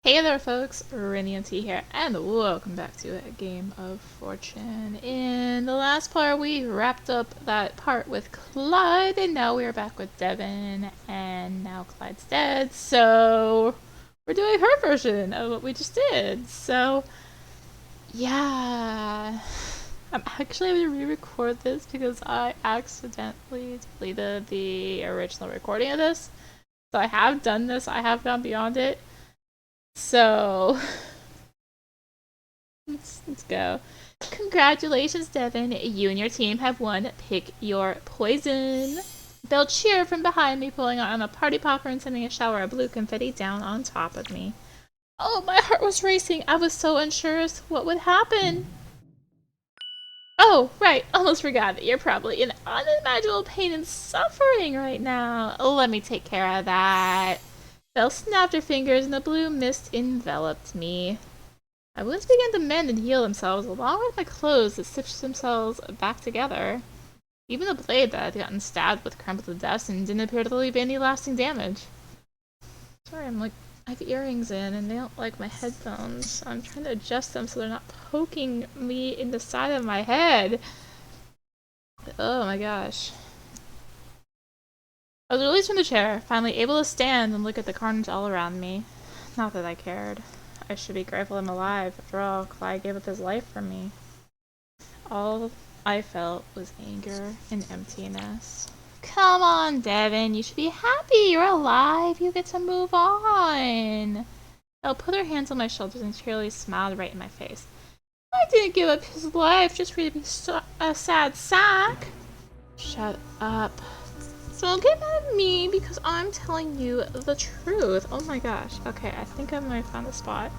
Hey there folks, rinimt here, and welcome back to a Game of Fortune. In the last part we wrapped up that part with Clyde, and now we are back with Devon, and now Clyde's dead, so we're doing her version of what we just did. So, yeah. I'm actually going to re-record this because I accidentally deleted the original recording of this. So I have done this, I have gone beyond it. So, let's go. Congratulations, Devon. You and your team have won Pick Your Poison. They'll cheer from behind me, pulling on a party popper and sending a shower of blue confetti down on top of me. Oh, my heart was racing. I was so unsure as to what would happen. Oh, right. Almost forgot that you're probably in unimaginable pain and suffering right now. Let me take care of that. Belle snapped her fingers and the blue mist enveloped me. My wounds began to mend and heal themselves, along with my clothes that stitched themselves back together. Even the blade that had gotten stabbed with crumbled to dust and didn't appear to leave any lasting damage. Sorry, I have earrings in and they don't like my headphones, so I'm trying to adjust them so they're not poking me in the side of my head. Oh my gosh. I was released from the chair, finally able to stand and look at the carnage all around me. Not that I cared. I should be grateful I'm alive. After all, Clyde gave up his life for me. All I felt was anger and emptiness. Come on, Devon. You should be happy. You're alive. You get to move on. Elle put her hands on my shoulders and cheerily smiled right in my face. I didn't give up his life just for you to be a sad sack. Shut up. Don't get mad at me because I'm telling you the truth. Oh my gosh. Okay, I think I might have found the spot.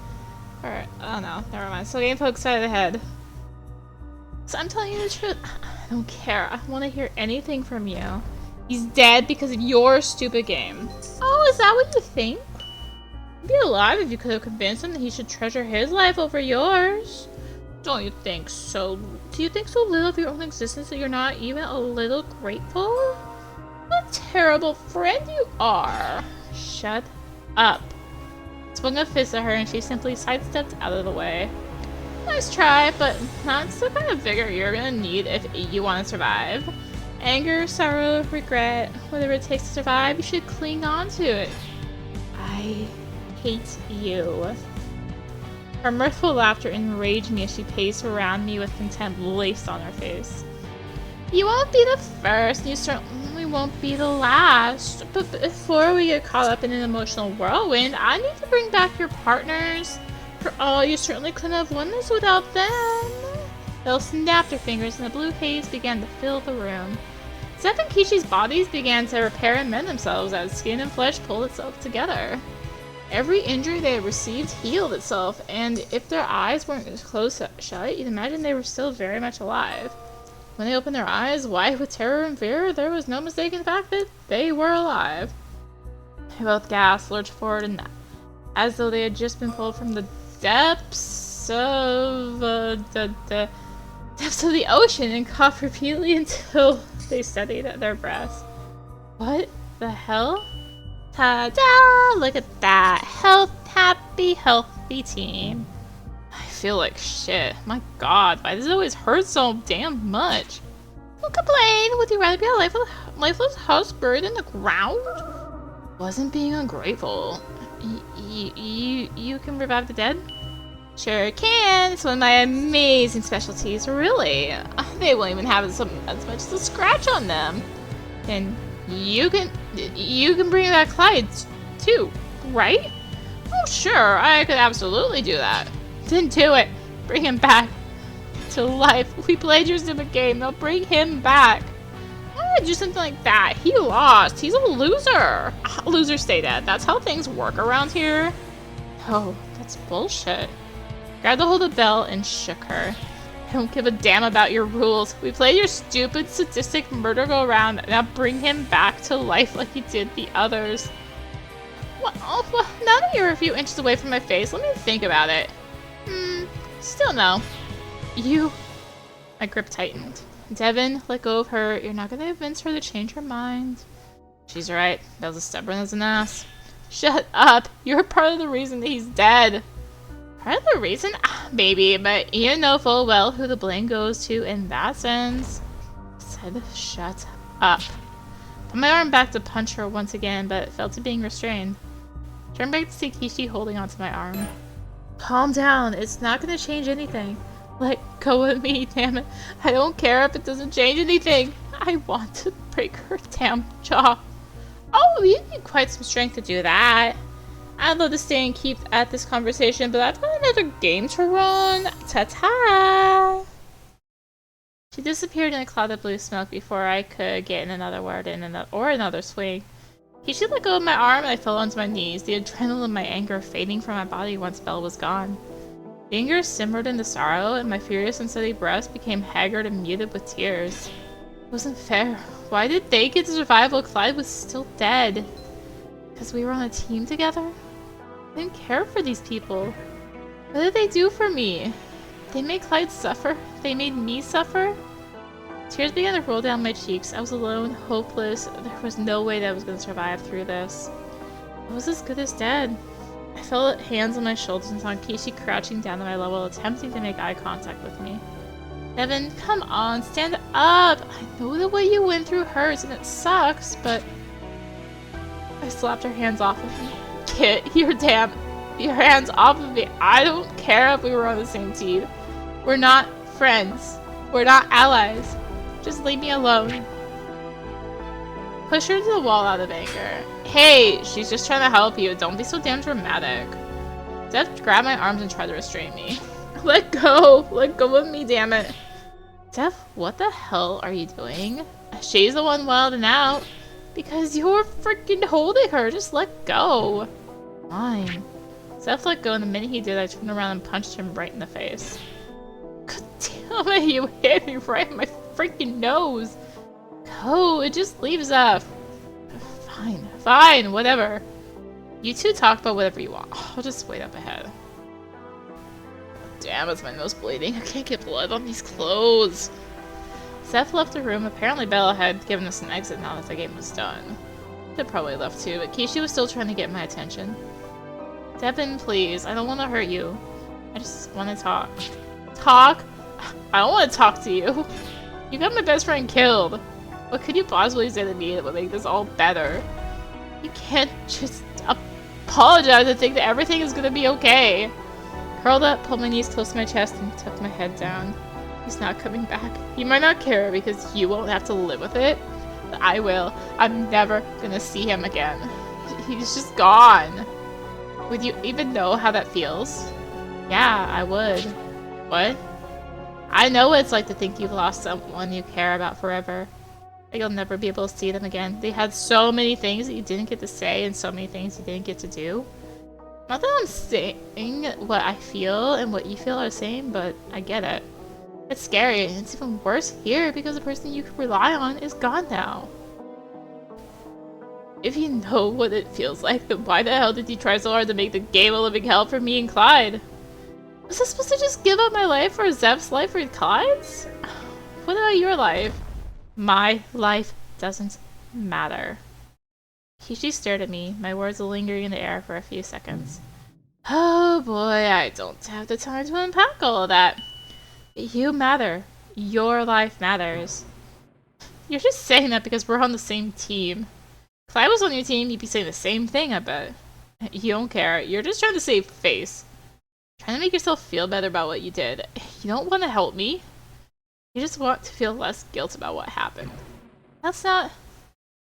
Alright, oh no, never mind. So game pokes side of the head. So I'm telling you the truth. I don't care. I don't want to hear anything from you. He's dead because of your stupid game. Oh, is that what you think? He'd be alive if you could have convinced him that he should treasure his life over yours. Don't you think so? Do you think so little of your own existence that you're not even a little grateful? What a terrible friend you are. Shut up. Swung a fist at her and she simply sidestepped out of the way. Nice try, but not the kind of vigor you're gonna need if you want to survive. Anger, sorrow, regret, whatever it takes to survive, you should cling on to it. I hate you. Her mirthful laughter enraged me as she paced around me with contempt laced on her face. You won't be the first, and you certainly won't be the last. But before we get caught up in an emotional whirlwind, I need to bring back your partners. For all, you certainly couldn't have won this without them. Elle snapped her fingers, and the blue haze began to fill the room. Seth and Kishi's bodies began to repair and mend themselves as skin and flesh pulled itself together. Every injury they had received healed itself, and if their eyes weren't closed shut, you'd imagine they were still very much alive. When they opened their eyes, wide with terror and fear, there was no mistaking the fact that they were alive. They both gasped, lurched forward, and as though they had just been pulled from the depths of the depths of the ocean, and coughed repeatedly until they steadied their breaths. What the hell? Ta-da! Look at that! Happy, healthy team. I feel like shit. My god, why does it always hurt so damn much? Don't complain. Would you rather be a lifeless husk buried in the ground? Wasn't being ungrateful. You can revive the dead? Sure can. It's one of my amazing specialties. Really. They won't even have as much as a scratch on them. And you can bring back Clyde too, right? Oh sure, I could absolutely do that. Then do it. Bring him back to life. We played your stupid game. They'll bring him back. Why would do something like that? He lost. He's a loser. Losers stay dead. That's how things work around here. Oh, that's bullshit. Grabbed a hold of Belle and shook her. I don't give a damn about your rules. We played your stupid, sadistic murder go around. Now bring him back to life like you did the others. Well, now that you're a few inches away from my face, let me think about it. Still no. My grip tightened. Devon, let go of her. You're not gonna convince her to change her mind. She's right. Belle's as stubborn as an ass. Shut up. You're part of the reason that he's dead. Part of the reason? Maybe, but you know full well who the blame goes to in that sense. Said, shut up. Put my arm back to punch her once again, but felt it being restrained. Turned back to see Kishi holding onto my arm. Calm down. It's not going to change anything. Let go of me, damn it. I don't care if it doesn't change anything. I want to break her damn jaw. Oh, you need quite some strength to do that. I'd love to stay and keep at this conversation, but I've got another game to run. Ta-ta! She disappeared in a cloud of blue smoke before I could get in another word in another swing. Kishi let go of my arm and I fell onto my knees, the adrenaline of my anger fading from my body once Belle was gone. The anger simmered into sorrow, and my furious and steady breaths became haggard and muted with tears. It wasn't fair. Why did they get to survive while Clyde was still dead? Because we were on a team together? I didn't care for these people. What did they do for me? They made Clyde suffer? They made me suffer? Tears began to roll down my cheeks. I was alone, hopeless. There was no way that I was going to survive through this. I was as good as dead. I felt hands on my shoulders and saw Kishi crouching down to my level, attempting to make eye contact with me. Devon, come on, stand up! I know that what you went through hurts and it sucks, but... I slapped her hands off of me. Kit, your hands off of me. I don't care if we were on the same team. We're not friends. We're not allies. Just leave me alone. Push her to the wall out of anger. Hey, she's just trying to help you. Don't be so damn dramatic. Dev grabbed my arms and tried to restrain me. Let go! Let go of me, damn it. Dev, what the hell are you doing? She's the one wilding out. Because you're freaking holding her. Just let go. Fine. Seth let go, and the minute he did, I turned around and punched him right in the face. God damn it, you hit me right in my freaking nose. Go, it just leaves off. Fine, fine, whatever. You two talk about whatever you want. I'll just wait up ahead. Damn, is my nose bleeding? I can't get blood on these clothes. Seth left the room. Apparently Bella had given us an exit now that the game was done. They'd probably left too, but Kishi was still trying to get my attention. Devon, please. I don't want to hurt you. I just want to talk. Talk? I don't want to talk to you. You got my best friend killed. What could you possibly say to me that would make this all better? You can't just apologize and think that everything is gonna be okay. Curled up, pulled my knees close to my chest, and tucked my head down. He's not coming back. You might not care because you won't have to live with it. But I will. I'm never gonna see him again. He's just gone. Would you even know how that feels? Yeah, I would. What? I know what it's like to think you've lost someone you care about forever. But you'll never be able to see them again. They had so many things that you didn't get to say and so many things you didn't get to do. Not that I'm saying what I feel and what you feel are the same, but I get it. It's scary, and it's even worse here because the person you could rely on is gone now. If you know what it feels like, then why the hell did you try so hard to make the game a living hell for me and Clyde? Was I supposed to just give up my life for Zeph's life for Clyde's? What about your life? My life doesn't matter. Kishi stared at me, my words lingering in the air for a few seconds. Oh boy, I don't have the time to unpack all of that. You matter. Your life matters. You're just saying that because we're on the same team. If I was on your team, you'd be saying the same thing, I bet. You don't care. You're just trying to save face. Trying to make yourself feel better about what you did. You don't want to help me. You just want to feel less guilt about what happened. That's not...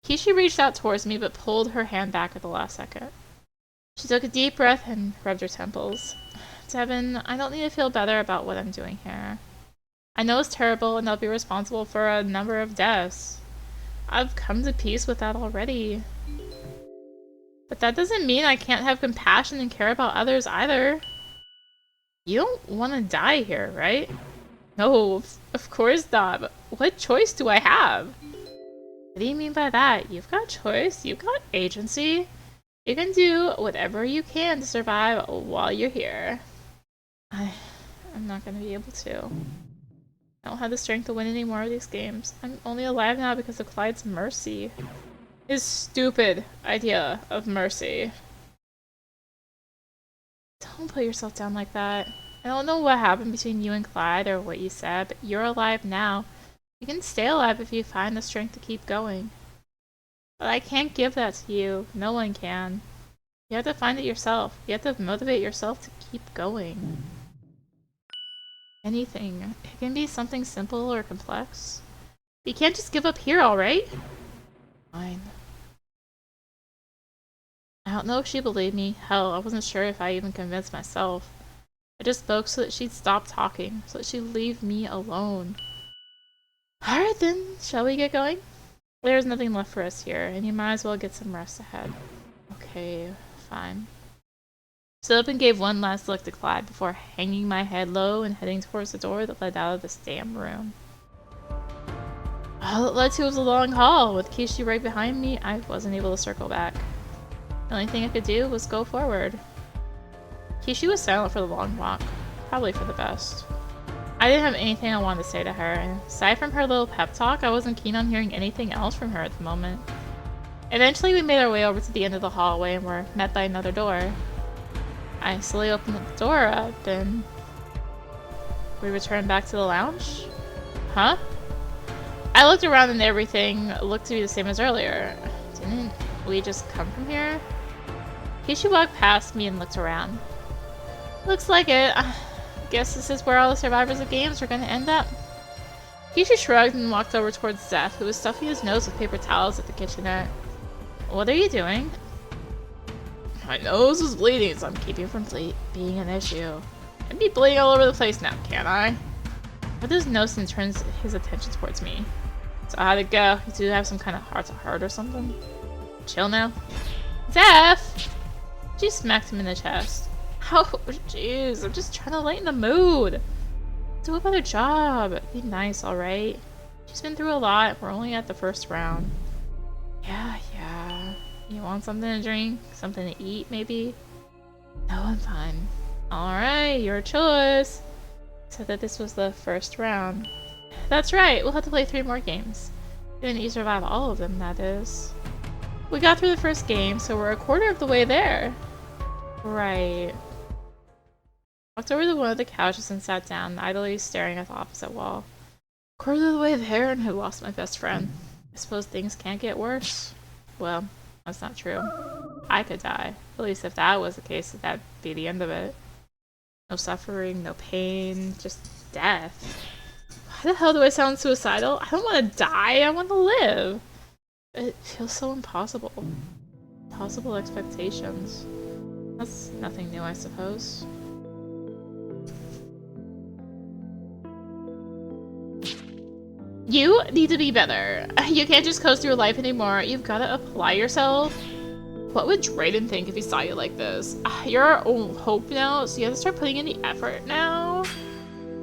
Kishi reached out towards me, but pulled her hand back at the last second. She took a deep breath and rubbed her temples. Devon, I don't need to feel better about what I'm doing here. I know it's terrible, and I'll be responsible for a number of deaths. I've come to peace with that already. But that doesn't mean I can't have compassion and care about others either. You don't want to die here, right? No, of course not, but what choice do I have? What do you mean by that? You've got choice, you've got agency. You can do whatever you can to survive while you're here. I'm not gonna be able to. I don't have the strength to win any more of these games. I'm only alive now because of Clyde's mercy. His stupid idea of mercy. Don't put yourself down like that. I don't know what happened between you and Clyde or what you said, but you're alive now. You can stay alive if you find the strength to keep going. But I can't give that to you. No one can. You have to find it yourself. You have to motivate yourself to keep going. Anything. It can be something simple or complex. You can't just give up here, alright? Fine. I don't know if she believed me. Hell, I wasn't sure if I even convinced myself. I just spoke so that she'd stop talking, so that she'd leave me alone. Alright then, shall we get going? There's nothing left for us here, and you might as well get some rest ahead. Okay, fine. Stood up and gave one last look to Clyde before hanging my head low and heading towards the door that led out of this damn room. All it led to was a long hall. With Kishi right behind me, I wasn't able to circle back. The only thing I could do was go forward. Kishi was silent for the long walk, probably for the best. I didn't have anything I wanted to say to her, and aside from her little pep talk, I wasn't keen on hearing anything else from her at the moment. Eventually, we made our way over to the end of the hallway and were met by another door. I slowly opened the door up, and we returned back to the lounge? Huh? I looked around and everything looked to be the same as earlier. Didn't we just come from here? Kishi walked past me and looked around. Looks like it. Guess this is where all the survivors of games are gonna end up. Kishi shrugged and walked over towards Zeph, who was stuffing his nose with paper towels at the kitchenette. What are you doing? My nose is bleeding, so I'm keeping from being an issue. I'd be bleeding all over the place now, can't I? With his nose and turns his attention towards me. So how'd it go? Do you have some kind of heart-to-heart or something? Chill now. Zeph! She smacked him in the chest. Oh, jeez, I'm just trying to lighten the mood. Do a better job. Be nice, alright? She's been through a lot. We're only at the first round. Yeah. You want something to drink? Something to eat, maybe? No, I'm fine. Alright, your choice. Said that this was the first round. That's right, we'll have to play 3 more games. Even if you survive all of them, that is. We got through the first game, so we're a quarter of the way there. Right. Walked over to one of the couches and sat down, idly staring at the opposite wall. Quarter of the way there and had lost my best friend. I suppose things can't get worse. Well, that's not true. I could die. At least if that was the case, that'd be the end of it. No suffering, no pain, just death. Why the hell do I sound suicidal? I don't want to die, I want to live. It feels so impossible. Impossible expectations. That's nothing new, I suppose. You need to be better. You can't just coast through life anymore. You've got to apply yourself. What would Drayden think if he saw you like this? You're our own hope now, so you have to start putting in the effort now.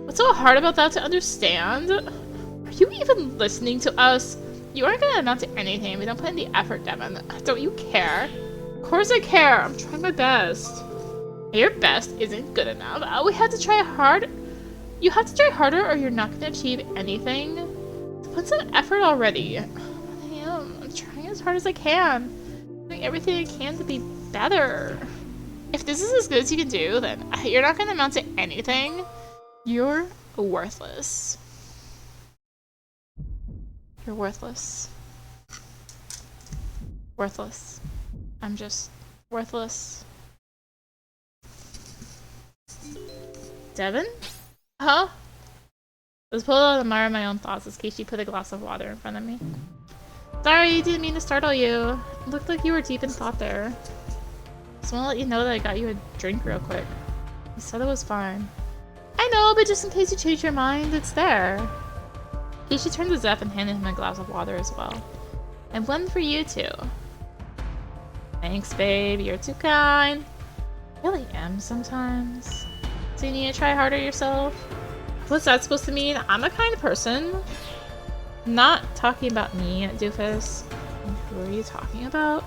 What's so hard about that to understand? Are you even listening to us? You aren't going to amount to anything if you don't put in the effort, Devon. Don't you care? Of course I care. I'm trying my best. Your best isn't good enough. We have to try hard. You have to try harder or you're not going to achieve anything. Put some effort already. I'm trying as hard as I can. Doing everything I can to be better. If this is as good as you can do, then you're not going to amount to anything. You're worthless. You're worthless. Worthless. I'm just worthless. Devon? Huh? I was pulled out of the mire of my own thoughts as Kishi put a glass of water in front of me. Sorry, didn't mean to startle you. It looked like you were deep in thought there. Just want to let you know that I got you a drink real quick. You said it was fine. I know, but just in case you change your mind, it's there. Kishi turned to Zeph and handed him a glass of water as well. And one for you too. Thanks, babe. You're too kind. I really am sometimes. So you need to try harder yourself? What's that supposed to mean? I'm a kind person. Not talking about me, doofus. Who are you talking about?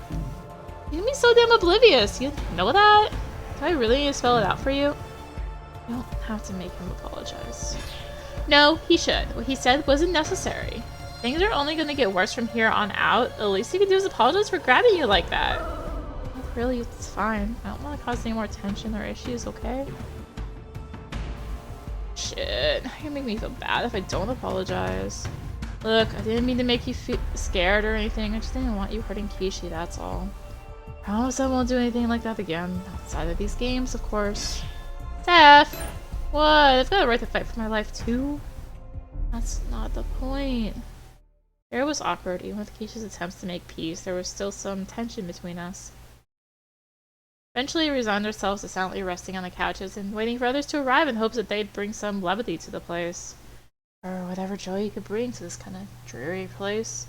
You can be so damn oblivious. You know that? Do I really need to spell it out for you? You don't have to make him apologize. No, he should. What he said wasn't necessary. Things are only going to get worse from here on out. The least he can do is apologize for grabbing you like that. Really, it's fine. I don't want to cause any more tension or issues, okay? Shit, you're gonna make me feel bad if I don't apologize. Look, I didn't mean to make you feel scared or anything. I just didn't want you hurting Kishi, that's all. Promise I won't do anything like that again. Outside of these games, of course. Steph! What? I've got a right to fight for my life, too. That's not the point. It was awkward. Even with Kishi's attempts to make peace, there was still some tension between us. Eventually, we resigned ourselves to silently resting on the couches and waiting for others to arrive in hopes that they'd bring some levity to the place. Or whatever joy you could bring to this kind of dreary place.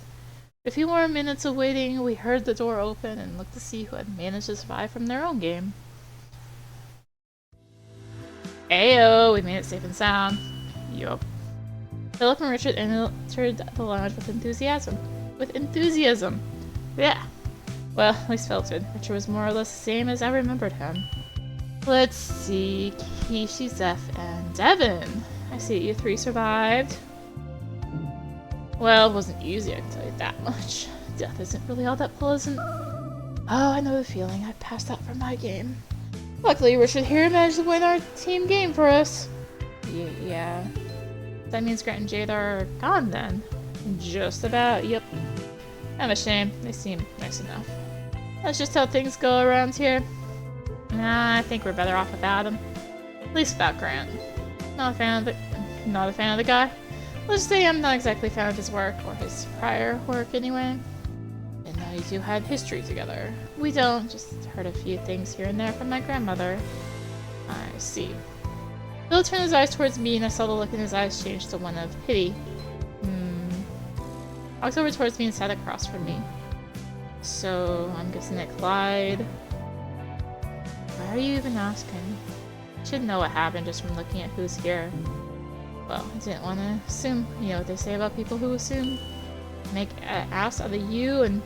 A few more minutes of waiting, we heard the door open and looked to see who had managed to survive from their own game. Ayo, we made it safe and sound. Yup. Philip and Richard entered the lounge with enthusiasm. Yeah. Well, at least Philip did. Richard was more or less the same as I remembered him. Let's see. Kishi, Zeph, and Devon. I see you three survived. Well, it wasn't easy, I can tell you that much. Death isn't really all that pleasant. Oh, I know the feeling. I passed out from my game. Luckily, Richard here managed to win our team game for us. Yeah. That means Grant and Jade are gone then. Just about, yep. I'm ashamed. They seem nice enough. That's just how things go around here. Nah, I think we're better off without him. At least without Grant. Not a fan of the guy. Let's just say I'm not exactly a fan of his work, or his prior work anyway. And now you two had history together. We don't, just heard a few things here and there from my grandmother. I see. Phil turned his eyes towards me and I saw the look in his eyes change to one of pity. Walked over towards me and sat across from me. So, I'm guessing that Clyde... Why are you even asking? I should know what happened just from looking at who's here. Well, I didn't want to assume. You know what they say about people who assume? Make an ass out of you, and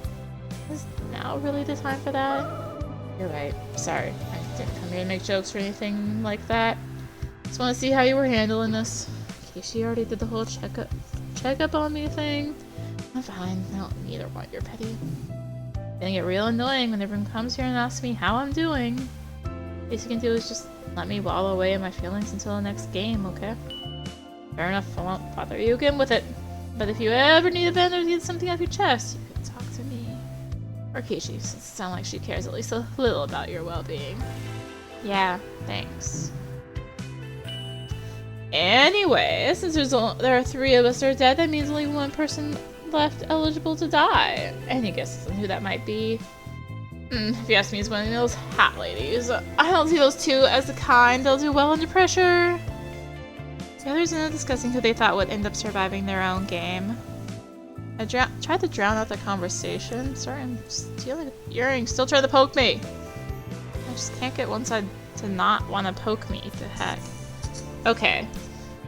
is now really the time for that? You're right. Sorry. I didn't come here to make jokes or anything like that. Just want to see how you were handling this. In case she already did the whole checkup on me thing. I'm fine. I don't need or want your pity. It's gonna get real annoying when everyone comes here and asks me how I'm doing. Least you can do is just let me wallow away in my feelings until the next game, okay? Fair enough, I won't bother you again with it. But if you ever need a vent or get something off your chest, you can talk to me. Or Kishi, since it sounds like she cares at least a little about your well-being. Yeah, thanks. Anyway, since there are three of us that are dead, that means only one person left eligible to die. Any guesses on who that might be? If you ask me, it's one of those hot ladies. I don't see those two as the kind that'll do well under pressure. The others ended up discussing who they thought would end up surviving their own game. I tried to drown out the conversation. Sorry, I'm stealing a earring. Still trying to poke me. I just can't get one side to not want to poke me. The heck. Okay,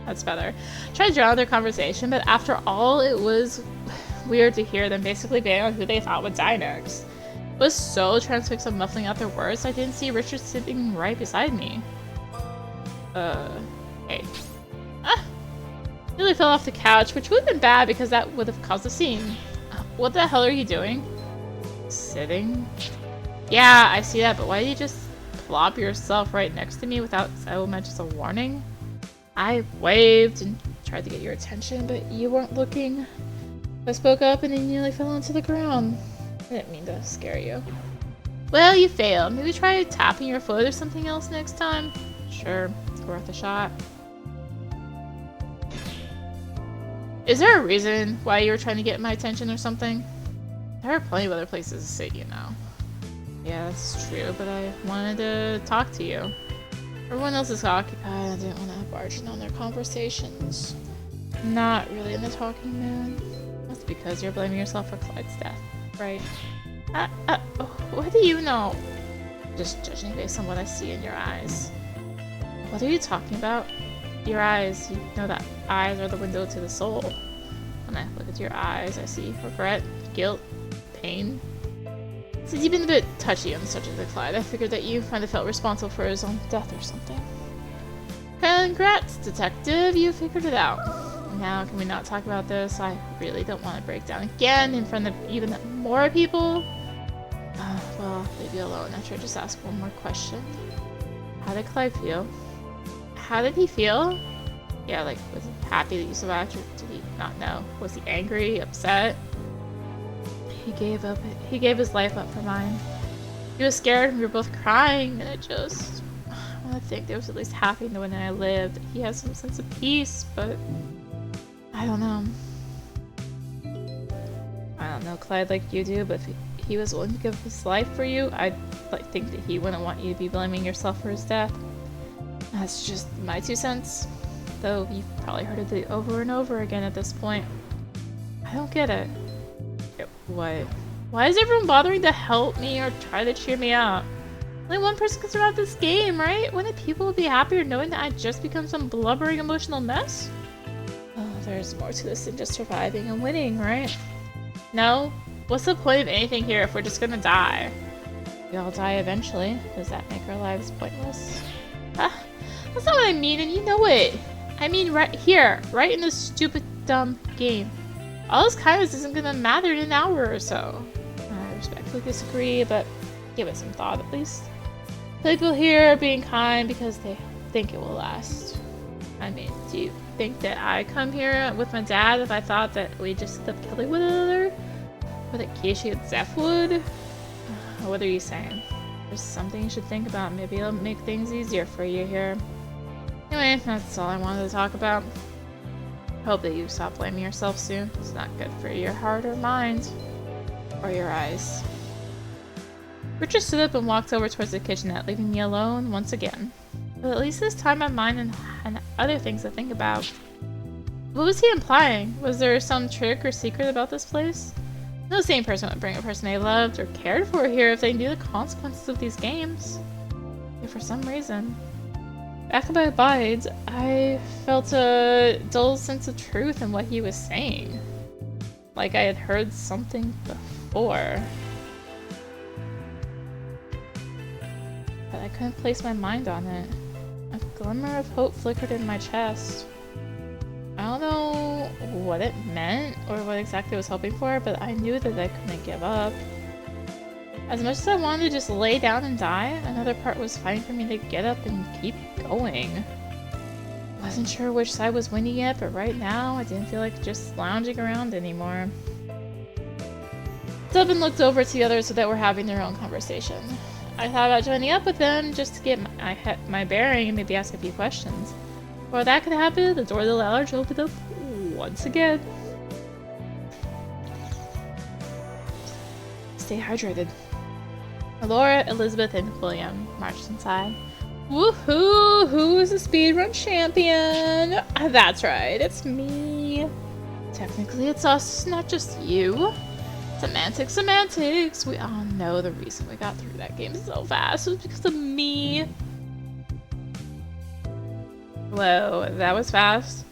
that's better. Tried to drown out their conversation, but after all, it was weird to hear them basically betting on who they thought would die next. It was so transfixed on muffling out their words, I didn't see Richard sitting right beside me. Hey. Nearly fell off the couch, which would have been bad because that would have caused a scene. What the hell are you doing? Sitting? Yeah, I see that, but why did you just plop yourself right next to me without so much as a warning? I waved and tried to get your attention, but you weren't looking. I spoke up and you nearly fell onto the ground. I didn't mean to scare you. Well, you failed. Maybe try tapping your foot or something else next time? Sure, it's worth a shot. Is there a reason why you were trying to get my attention or something? There are plenty of other places to sit, you know. Yeah, that's true, but I wanted to talk to you. Everyone else is occupied. I didn't want to barge in on their conversations. Not really in the talking mood. That's because you're blaming yourself for Clyde's death, right? What do you know? Just judging based on what I see in your eyes. What are you talking about? Your eyes, you know that eyes are the window to the soul. When I look at your eyes, I see regret, guilt, pain. Since you've been a bit touchy on the subject of Clyde, I figured that you might have felt responsible for his own death or something. Congrats, detective, you figured it out. Now, can we not talk about this? I really don't want to break down again in front of even more people. Well, I'll leave you alone after I just ask one more question. How did Clyde feel? How did he feel? Yeah, like, was he happy that you survived, or did he not know? Was he angry, upset? He gave his life up for mine. He was scared and we were both crying, and I want to think there was at least happy knowing that I lived. He has some sense of peace, but I don't know. I don't know Clyde like you do, but if he was willing to give his life for you, I'd think that he wouldn't want you to be blaming yourself for his death. That's just my 2 cents. Though you've probably heard it over and over again at this point. I don't get it. What? Why is everyone bothering to help me or try to cheer me up? Only one person can survive this game, right? Wouldn't people be happier knowing that I'd just become some blubbering emotional mess? Oh, there's more to this than just surviving and winning, right? No? What's the point of anything here if we're just gonna die? We all die eventually. Does that make our lives pointless? That's not what I mean, and you know it. I mean right here, right in this stupid, dumb game. All this kindness isn't gonna matter in an hour or so. I respectfully disagree, but give it some thought at least. People here are being kind because they think it will last. I mean, do you think that I come here with my dad if I thought that we just end up killing one another? Or that Kishi and Zeph would? What are you saying? There's something you should think about. Maybe it'll make things easier for you here. Anyway, that's all I wanted to talk about. Hope that you stop blaming yourself soon. It's not good for your heart or mind. Or your eyes. Richard stood up and walked over towards the kitchenette, leaving me alone once again. But at least this time my mind and other things to think about. What was he implying? Was there some trick or secret about this place? No sane person would bring a person they loved or cared for here if they knew the consequences of these games. Yet for some reason, back in my mind, I felt a dull sense of truth in what he was saying. Like I had heard something before. But I couldn't place my mind on it. A glimmer of hope flickered in my chest. I don't know what it meant or what exactly I was hoping for, but I knew that I couldn't give up. As much as I wanted to just lay down and die, another part was fighting for me to get up and keep going. Wasn't sure which side was winning yet, but right now I didn't feel like just lounging around anymore. Devon looked over to the others that were having their own conversation. I thought about joining up with them just to get my bearing and maybe ask a few questions. Before that could happen, the door to the lounge opened up once again. Stay hydrated. Laura, Elizabeth, and William marched inside. Woohoo! Who is the speedrun champion? That's right, it's me. Technically, it's us, not just you. Semantics! We all know the reason we got through that game so fast was because of me. Whoa, that was fast.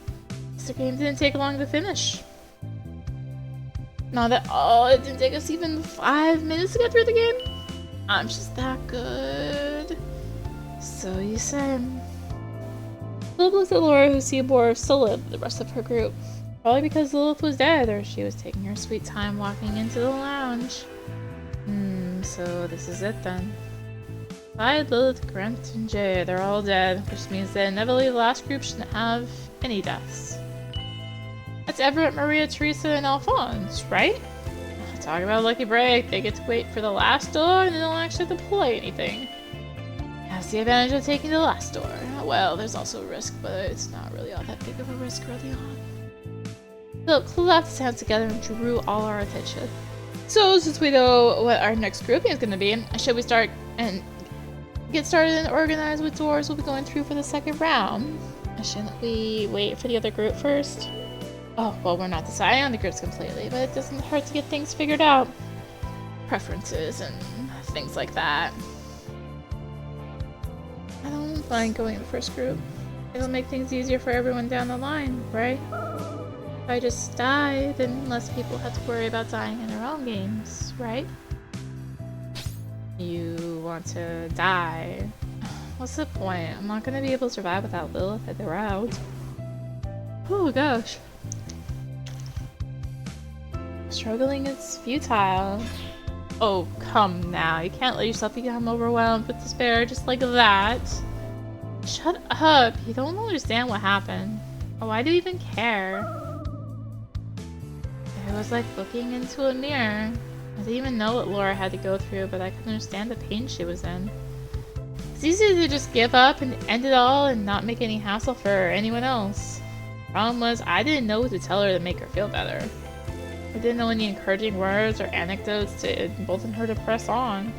This game didn't take long to finish. Not at all, it didn't take us even 5 minutes to get through the game. I'm just that good. So you say. Lilith looked at Laura, who seemed more stolid than the rest of her group. Probably because Lilith was dead, or she was taking her sweet time walking into the lounge. So this is it then. Clyde, Lilith, Grant, and Jay, they're all dead, which means that inevitably the last group shouldn't have any deaths. That's Everett, Maria, Teresa, and Alphonse, right? Talk about a lucky break. They get to wait for the last door and they don't actually have to play anything. That's the advantage of taking the last door. Well, there's also a risk, but it's not really all that big of a risk early on. Philip clapped his hands together and drew all our attention. So, since we know what our next grouping is going to be, should we get started and organize what doors we'll be going through for the second round? Shouldn't we wait for the other group first? Oh, well, we're not deciding on the groups completely, but it doesn't hurt to get things figured out. Preferences and things like that. I don't mind going in the first group. It'll make things easier for everyone down the line, right? If I just die, then less people have to worry about dying in their own games, right? You want to die. What's the point? I'm not gonna be able to survive without Lilith at the route. Oh gosh. Struggling is futile. Oh, come now. You can't let yourself become overwhelmed with despair just like that. Shut up. You don't understand what happened. Why do you even care? It was like looking into a mirror. I didn't even know what Laura had to go through, but I could understand the pain she was in. It's easy to just give up and end it all and not make any hassle for anyone else. Problem was, I didn't know what to tell her to make her feel better. I didn't know any encouraging words or anecdotes to embolden her to press on.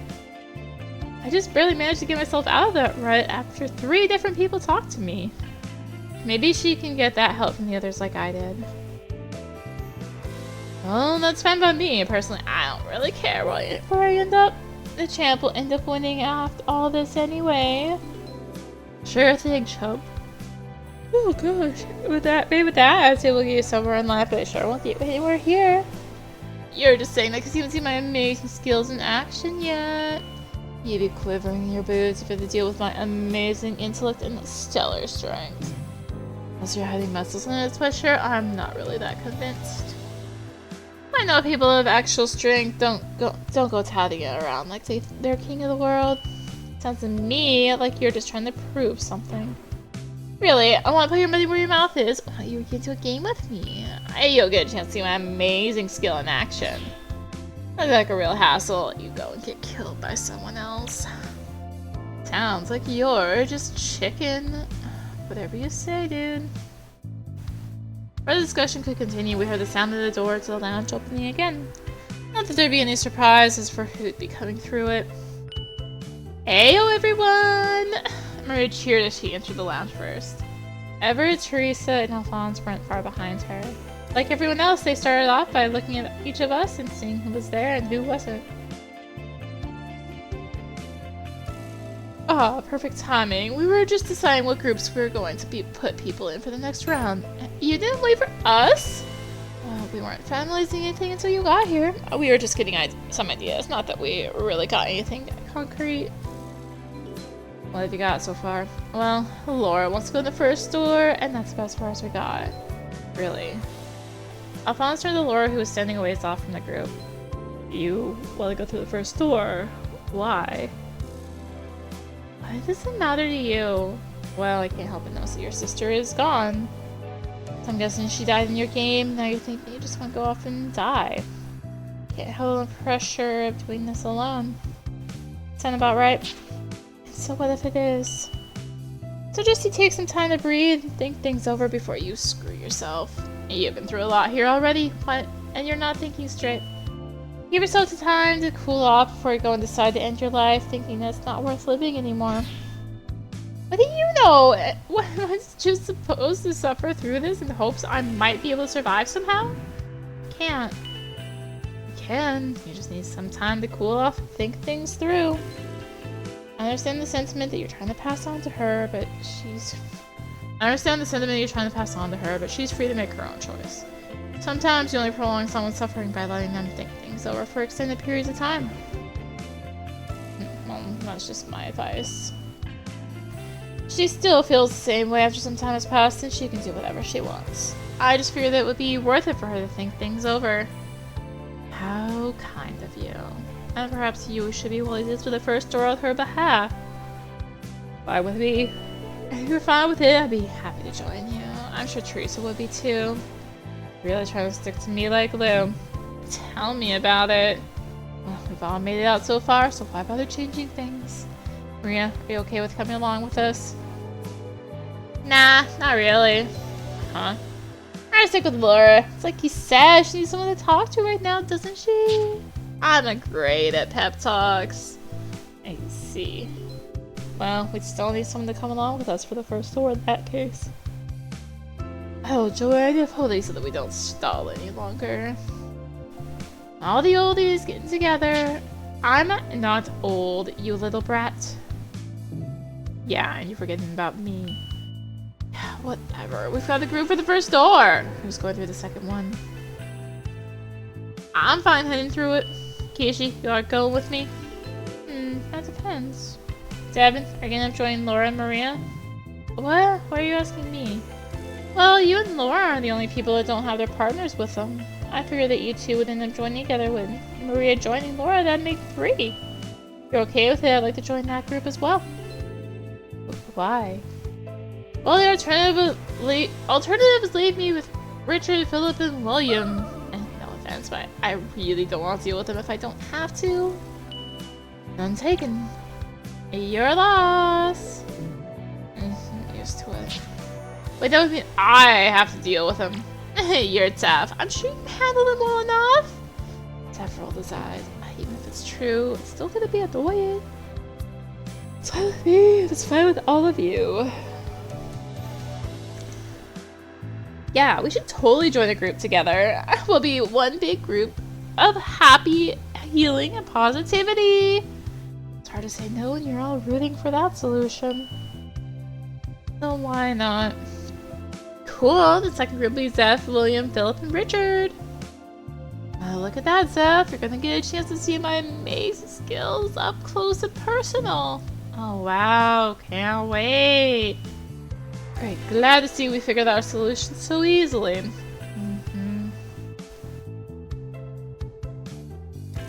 I just barely managed to get myself out of that rut after 3 different people talked to me. Maybe she can get that help from the others like I did. Well, that's fine by me. Personally, I don't really care where I end up. The champ will end up winning after all this anyway. Sure thing, chump. Oh gosh, maybe with that attitude will get you somewhere in life, but it sure won't get you anywhere here. You're just saying that because you haven't seen my amazing skills in action yet. You'd be quivering in your boots if you had to deal with my amazing intellect and stellar strength. Unless you're hiding muscles in a sweatshirt, I'm not really that convinced. I know people of actual strength don't go touting it around like they're king of the world. Sounds to me like you're just trying to prove something. Really, I want to put your money where your mouth is. Why don't you get into a game with me? You'll get a chance to see my amazing skill in action. Looks like a real hassle. You go and get killed by someone else. Sounds like you're just chicken. Whatever you say, dude. While the discussion could continue, we heard the sound of the door to the lounge opening again. Not that there'd be any surprises for who'd be coming through it. Heyo, everyone! Maria cheered as she entered the lounge first. Everett, Teresa, and Alphonse weren't far behind her. Like everyone else, they started off by looking at each of us and seeing who was there and who wasn't. Ah, perfect timing. We were just deciding what groups we were going to put people in for the next round. You didn't wait for us? Well, we weren't finalizing anything until you got here. We were just getting some ideas, not that we really got anything concrete. What have you got so far? Well, Laura wants to go to the first door, and that's about as far as we got. Really? Alphonse turned to Laura, who was standing a ways off from the group. You want to go through the first door? Why? Why does it matter to you? Well, I can't help but notice that your sister is gone. So I'm guessing she died in your game, now you're thinking you just want to go off and die. Can't handle the pressure of doing this alone. Sound about right? So what if it is? So just to take some time to breathe and think things over before you screw yourself. You've been through a lot here already, and you're not thinking straight. Give yourself the time to cool off before you go and decide to end your life thinking that it's not worth living anymore. What do you know? What, am I just supposed to suffer through this in hopes I might be able to survive somehow? You can't. You can. You just need some time to cool off and think things through. I understand the sentiment that you're trying to pass on to her, but she's free to make her own choice. Sometimes you only prolong someone's suffering by letting them think things over for extended periods of time. Well, that's just my advice. She still feels the same way after some time has passed, and she can do whatever she wants. I just fear that it would be worth it for her to think things over. How kind of you. And perhaps you should be willing to do the first door on her behalf. Fine with me. If you're fine with it, I'd be happy to join you. I'm sure Teresa would be too. Really trying to stick to me like glue. Tell me about it. Well, we've all made it out so far, so why bother changing things? Maria, are you okay with coming along with us? Nah, not really. Huh? I'm gonna stick with Laura. It's like you said, she needs someone to talk to right now, doesn't she? I'm not great at pep talks. I see. Well, we still need someone to come along with us for the first door in that case. Oh, joy of holy so that we don't stall any longer. All the oldies getting together. I'm not old, you little brat. Yeah, and you're forgetting about me. Whatever. We've got the group for the first door. Who's going through the second one? I'm fine heading through it. Kishi, you are going with me? That depends. Devon, are you gonna join Laura and Maria? What? Why are you asking me? Well, you and Laura are the only people that don't have their partners with them. I figured that you two would end up joining together with Maria joining Laura. That'd make 3. If you're okay with it, I'd like to join that group as well. Why? Well, the alternatives leave me with Richard, Philip, and William. And no offense, but I really don't want to deal with them if I don't have to. None taken. Your loss. I'm used to it. Wait, that would mean I have to deal with him. You're tough. I'm sure you can handle him well enough. Tough rolled his eyes. Even if it's true, it's still gonna be annoying. It's fine with me. It's fine with all of you. Yeah, we should totally join a group together. We'll be one big group of happy, healing, and positivity. It's hard to say no when you're all rooting for that solution. So why not? Cool, the second group will be Zeph, William, Philip, and Richard. Oh, look at that, Zeph. You're gonna get a chance to see my amazing skills up close and personal. Oh wow, can't wait. Great, glad to see we figured out our solution so easily.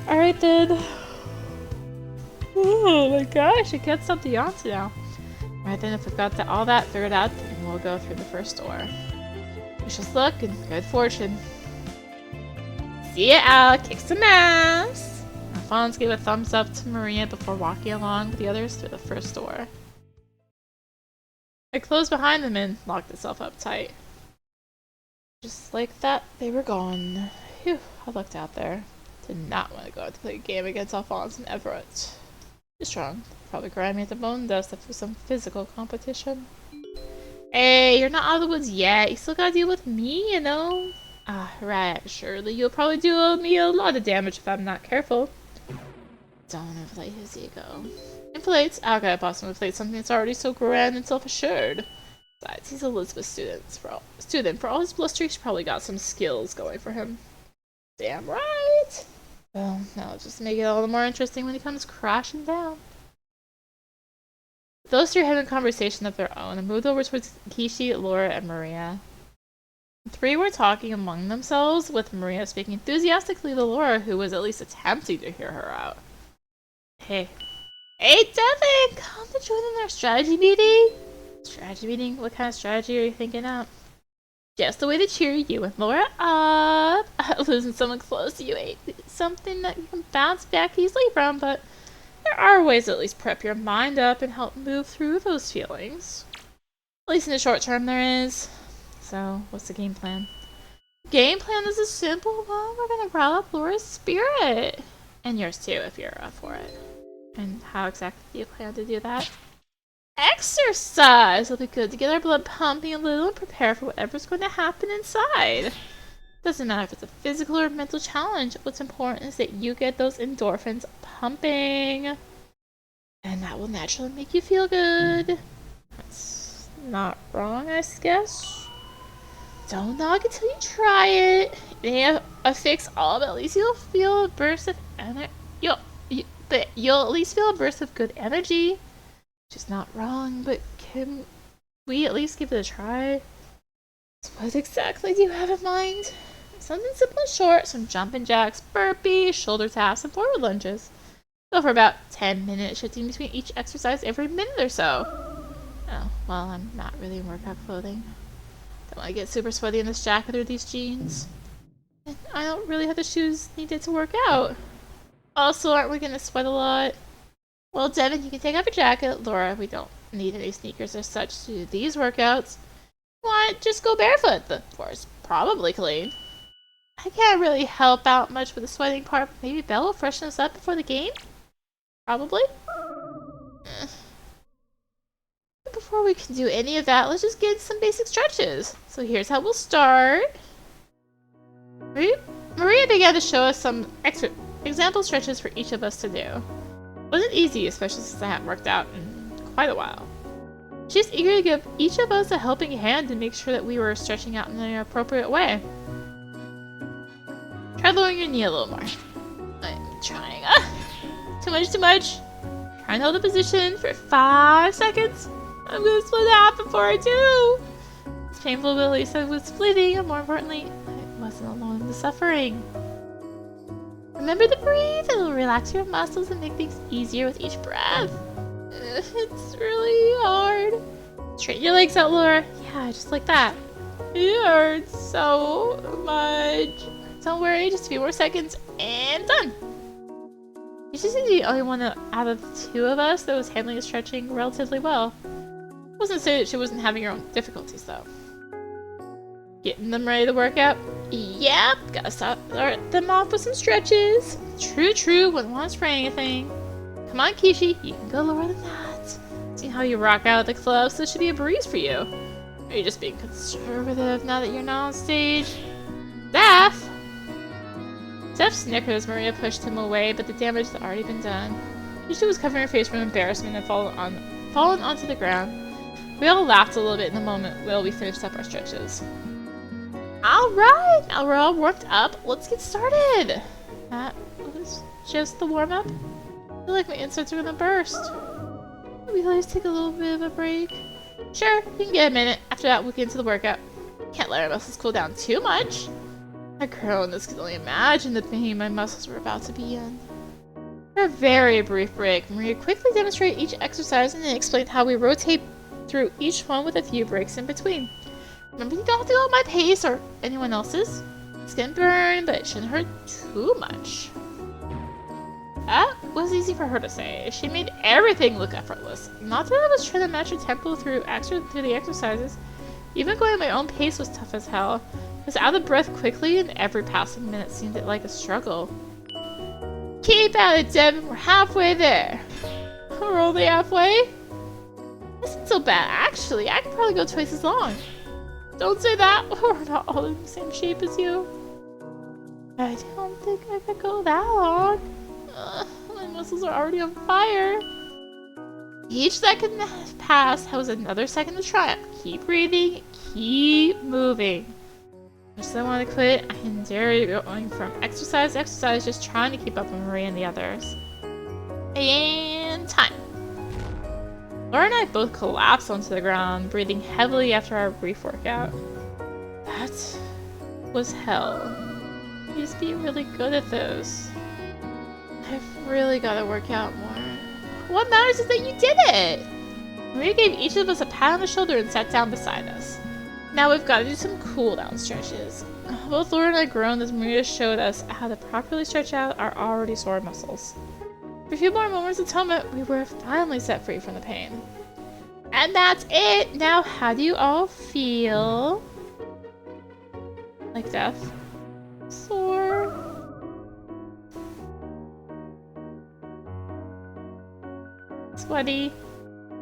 Alright then. Oh my gosh, it gets something on to now. Alright then, if we've got all that figured out, then we'll go through the first door. Wish us luck and good fortune. See ya, Al. Kick some ass! Alphonse gave a thumbs up to Maria before walking along with the others through the first door. It closed behind them and locked itself up tight. Just like that, they were gone. Phew, I looked out there. Did not want to go out to play a game against Alphonse and Everett. Too strong. Probably grind me at the bone dust after some physical competition. Hey, you're not out of the woods yet. You still gotta deal with me, you know? Ah, right. Surely you'll probably do me a lot of damage if I'm not careful. Don't inflate his ego. Inflates? How could I possibly inflate something that's already so grand and self-assured? Besides, he's Elizabeth's student. For all his bluster, he's probably got some skills going for him. Damn right! Well, that'll just make it all the more interesting when he comes crashing down. Those 3 are having a conversation of their own and moved over towards Kishi, Laura, and Maria. The 3 were talking among themselves, with Maria speaking enthusiastically to Laura, who was at least attempting to hear her out. Hey, Devon! Come to join in our strategy meeting! Strategy meeting? What kind of strategy are you thinking up? Just a way to cheer you and Laura up! Losing someone close to you ain't something that you can bounce back easily from, but there are ways to at least prep your mind up and help move through those feelings. At least in the short term there is. So, what's the game plan? Game plan is a simple one. We're gonna rile up Laura's spirit. And yours too, if you're up for it. And how exactly do you plan to do that? Exercise! It'll be good to get our blood pumping a little and prepare for whatever's going to happen inside. Doesn't matter if it's a physical or mental challenge. What's important is that you get those endorphins pumping. And that will naturally make you feel good. That's not wrong, I guess. Don't knock until you try it. It ain't a fix all, but at least you'll feel a burst of energy. You'll at least feel a burst of good energy. Which is not wrong, but can we at least give it a try? So what exactly do you have in mind? Something simple and short, some jumping jacks, burpees, shoulder taps, and forward lunges. Go for about 10 minutes, shifting between each exercise every minute or so. Oh, well, I'm not really in workout clothing. Don't want to get super sweaty in this jacket or these jeans. And I don't really have the shoes needed to work out. Also, aren't we going to sweat a lot? Well, Devon, you can take off your jacket. Laura, we don't need any sneakers or such to do these workouts. Why, just go barefoot. The floor's probably clean. I can't really help out much with the sweating part, but maybe Belle will freshen us up before the game? Probably. But before we can do any of that, let's just get some basic stretches. So here's how we'll start. Maria began to show us some example stretches for each of us to do. It wasn't easy, especially since I hadn't worked out in quite a while. She's eager to give each of us a helping hand to make sure that we were stretching out in an appropriate way. Try lowering your knee a little more. I'm trying. Too much. Try and hold the position for 5 seconds. I'm gonna split out before I do. It's painful, but at least I was bleeding, and more importantly, I wasn't alone in the suffering. Remember to breathe. It'll relax your muscles and make things easier with each breath. It's really hard. Straighten your legs out, Laura. Yeah, just like that. It hurts so much. Don't worry, just a few more seconds and done. You just seem to be the only one out of the two of us that was handling the stretching relatively well. I wasn't saying that she wasn't having her own difficulties, though. Getting them ready to work out? Yep, gotta start them off with some stretches. True, wouldn't want to sprain anything. Come on, Kishi, you can go lower than that. See how you rock out at the club, so this should be a breeze for you. Or are you just being conservative now that you're not on stage? Zeph snickered as Maria pushed him away, but the damage had already been done. Kishi was covering her face from embarrassment and fallen onto the ground. We all laughed a little bit in the moment while we finished up our stretches. Alright, now we're all warmed up. Let's get started. That was just the warm-up. I feel like my insides are gonna burst. We always take a little bit of a break. Sure, you can get a minute. After that, we'll get into the workout. Can't let our muscles cool down too much. I groaned and could only imagine the pain my muscles were about to be in. For a very brief break, Maria quickly demonstrated each exercise and then explained how we rotate through each one with a few breaks in between. Remember, you don't have to go at my pace or anyone else's. It's gonna burn, but it shouldn't hurt too much. That was easy for her to say. She made everything look effortless. Not that I was trying to match her tempo through the exercises. Even going at my own pace was tough as hell. I was out of breath quickly, and every passing minute seemed like a struggle. Keep at it, Devon. We're halfway there. We're only halfway? This isn't so bad, actually. I could probably go twice as long. Don't say that. We're not all in the same shape as you. I don't think I could go that long. My muscles are already on fire. Each second that passed was another second to try it. Keep breathing, keep moving. Much as I want to quit, I can dare you going from exercise to exercise, just trying to keep up with Maria and the others. And time. Laura and I both collapsed onto the ground, breathing heavily after our brief workout. That was hell. I used to be really good at those. I've really got to work out more. What matters is that you did it! Maria gave each of us a pat on the shoulder and sat down beside us. Now we've got to do some cool down stretches. Both Laura and I groaned as Maria showed us how to properly stretch out our already sore muscles. For a few more moments of atonement, we were finally set free from the pain. And that's it! Now, how do you all feel? Like death? Sore? Sweaty?